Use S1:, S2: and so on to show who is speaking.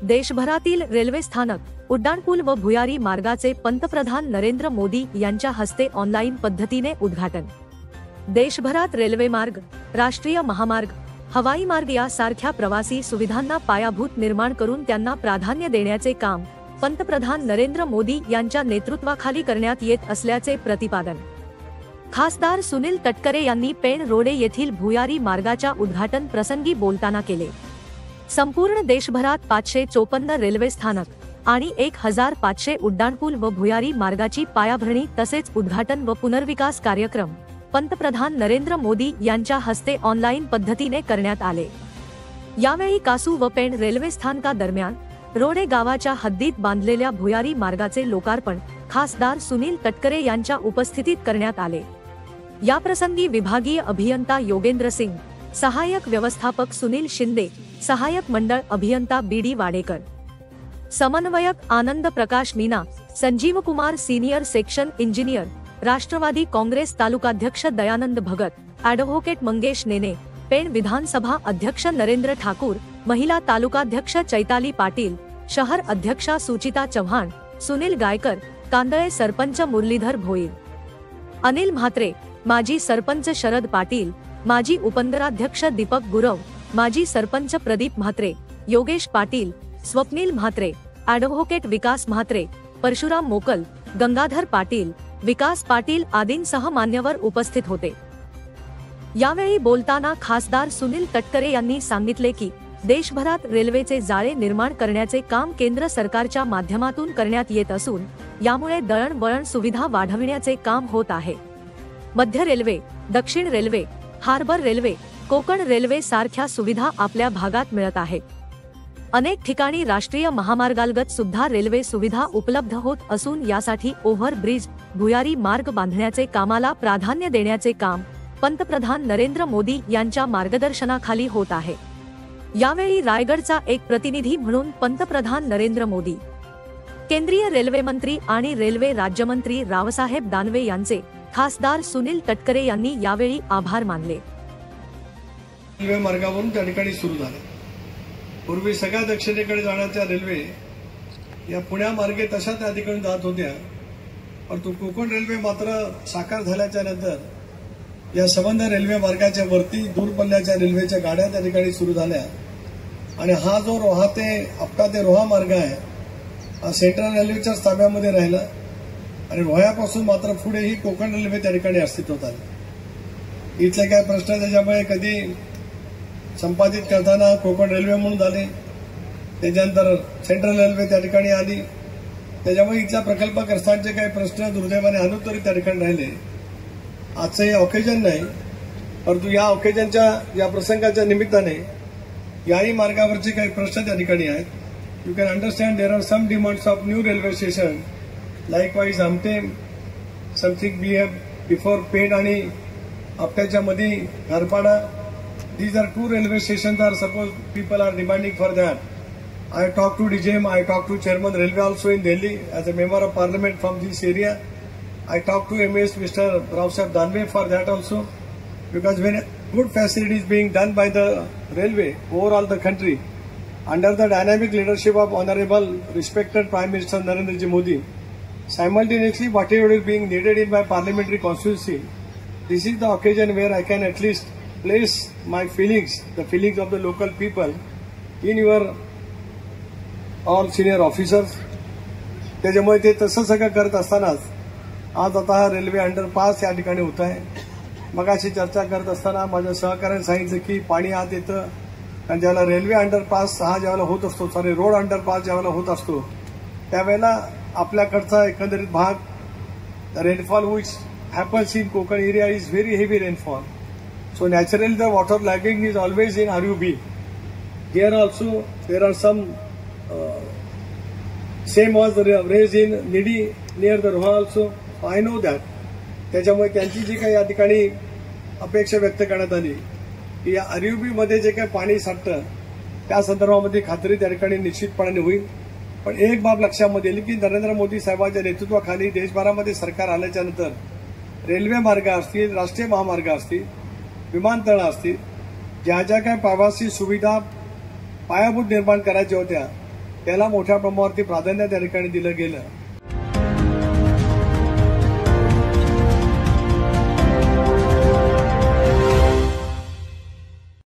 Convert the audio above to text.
S1: देशभरातील रेल्वे स्थानक, उड्डाणपूल व भुयारी मार्गाचे पंतप्रधान नरेंद्र मोदी यांच्या हस्ते ऑनलाईन पद्धतीने उद्घाटन। देशभरात रेल्वे मार्ग, राष्ट्रीय महामार्ग, हवाई मार्ग यासारख्या प्रवासी सुविधांना पायाभूत निर्माण करून त्यांना प्राधान्य देण्याचे काम पंतप्रधान नरेंद्र मोदी यांच्या नेतृत्वाखाली करण्यात येत असल्याचे प्रतिपादन खासदार सुनील तटकरे यांनी पेण रोडे येथील भुयारी मार्गाच्या उद्घाटन प्रसंगी बोलताना केले। संपूर्ण देशभरात 554 रेल्वे स्थानक आणि 1500 उड्डाणपूल व भुयारी मार्गाची पायाभरणी तसेच उद्घाटन व पुनर्विकास कार्यक्रम पंतप्रधान नरेंद्र मोदी यांच्या हस्ते ऑनलाईन पद्धतीने करण्यात आले। यावेळी कासू व पेण रेल्वे स्थानकादरम्यान रोडे गावाच्या हद्दीत बांधलेल्या भुयारी मार्गाचे लोकार्पण खासदार सुनील तटकरे यांच्या उपस्थितीत करण्यात आले। याप्रसंगी विभागीय अभियंता योगेंद्र सिंग, सहाय्यक व्यवस्थापक सुनील शिंदे, सहाय्यक मंडळ अभियंता बीडी वाडेकर, समन्वयक Anand Prakash Meena, Sanjeev Kumar senior section engineer, Rashtrawadi Congress तालुकाध्यक्ष दयानंद भगत, ॲडव्होकेट मंगेश नेने, पेण विधानसभा अध्यक्ष नरेंद्र ठाकूर, महिला तालुकाध्यक्ष चैताली पाटील, शहर अध्यक्षा सुचिता चव्हाण, सुनील गायकर, कांदळे सरपंच मुरलीधर भोईर, अनिल म्हात्रे, माजी सरपंच शरद पाटील, माजी उपनगराध्यक्ष दीपक गुरव, माजी सरपंच प्रदीप म्हात्रे, योगेश पाटील, स्वप्नील म्हात्रे, ॲडव्होकेट विकास म्हात्रे, परशुराम मोकल, गंगाधर पाटील, विकास पाटील आदींसह मान्यवर उपस्थित होते। यावेळी बोलताना खासदार सुनील तटकरे यांनी सांगितले की देशभरात रेल्वेचे जाळे निर्माण करण्याचे काम केंद्र सरकारच्या माध्यमातून करण्यात येत असून यामुळे दळणवळण सुविधा वाढविण्याचे काम होत आहे। मध्य रेल्वे, दक्षिण railway, harbour railway, Konkan railway सारख्या सुविधा आपल्या भागात मिळत आहे। अनेक ठिकाणी राष्ट्रीय महामार्गालगत सुद्धा रेल्वे सुविधा उपलब्ध होत असून यासाठी ओव्हरब्रिज, भुयारी मार्ग बांधण्याचे कामाला प्राधान्य देण्याचे काम पंतप्रधान नरेंद्र मोदी यांच्या मार्गदर्शनाखाली होत आहे। यावेळी रायगडचा एक प्रतिनिधी म्हणून पंतप्रधान नरेंद्र मोदी, केंद्रीय रेल्वे मंत्री आणि रेल्वे राज्यमंत्री रावसाहेब दानवे यांचे खासदार सुनील तटकरे यांनी यावेळी आभार मानले।
S2: रेल्वे मार्गावरून त्या ठिकाणी सुरू झाले। पूर्वी सगळ्या दक्षिणेकडे जाण्याच्या रेल्वे या पुण्यामार्गे तशा त्या ठिकाणी जात होत्या, परंतु कोकण रेल्वे मात्र साकार झाल्याच्या नंतर या संबंध रेल्वे मार्गाच्या वरती दूर पल्ल्याच्या रेल्वेच्या गाड्या त्या ठिकाणी सुरू झाल्या आणि हा जो रोहा ते आपटा ते रोहा मार्ग आहे हा सेंट्रल रेल्वेच्याच ताब्यामध्ये राहिला आणि रोह्यापासून मात्र पुढेही कोकण रेल्वे त्या ठिकाणी अस्तित्वात आली। इथले काय प्रश्न त्याच्यामुळे कधी संपादित करताना कोकण रेल्वे म्हणून झाले, त्याच्यानंतर सेंट्रल रेल्वे त्या ठिकाणी आली, त्याच्यामुळे इथल्या प्रकल्पग्रस्तांचे काही प्रश्न दुर्दैवाने अनुत्तरित त्या ठिकाणी राहिले। आजचं हे ऑकेजन नाही, परंतु या ऑकेजनच्या या प्रसंगाच्या निमित्ताने याही मार्गावरचे काही प्रश्न त्या ठिकाणी आहेत। You can understand there are some demands of new railway station likewise Amtem, something be have before Pen आणि आपट्याच्या मध्ये घारपाडा. These are two railway stations are suppose people are demanding for that. I talked to DGM, I talked to Chairman Railway also in Delhi as a member of Parliament from this area. I talked to MS Mr. Rausab Danve for that also, because when good facility is being done by the railway overall the country under the dynamic leadership of Honorable respected Prime Minister Narendra Ji Modi, simultaneously whatever is being needed in my parliamentary constituency, this is the occasion where I can at least place my feelings, the feelings of the local people in your all senior officers. त्याच्यामुळे ते तसं सगळं करत असतानाच आज आता हा railway underpass या ठिकाणी होत आहे। मगाशी चर्चा करत असताना माझ्या सहकार्याने सांगितलं की पाणी आत येतं आणि ज्यावेळेला रेल्वे अंडरपास हा ज्यावेळेला होत असतो, सॉरी रोड अंडरपास ज्यावेळेला होत असतो त्यावेळेला आपल्याकडचा एकंदरीत भाग rainfall which happens in Konkan area is very heavy rainfall. So naturally the water lagging is always in RUB. Here also there are some same was raised in Nidi near the Roha also. I know that. त्याच्यामुळे त्यांची जी काही या ठिकाणी अपेक्षा व्यक्त करण्यात आली की या RUB मध्ये जे काही पाणी साठतं त्या संदर्भामध्ये खात्री त्या ठिकाणी निश्चितपणे होईल. पण एक बाब लक्षामध्ये येईल की नरेंद्र मोदी साहेबांच्या नेतृत्वाखाली देशभरामध्ये सरकार आल्याच्या नंतर रेल्वे मार्ग असतील, राष्ट्रीय महामार्ग असतील, विमानतळ असतील, ज्या ज्या काही प्रवासी सुविधा पायाभूत निर्माण करायच्या होत्या त्याला मोठ्या प्रमाणावरती प्राधान्य त्या ठिकाणी दिलं गेलं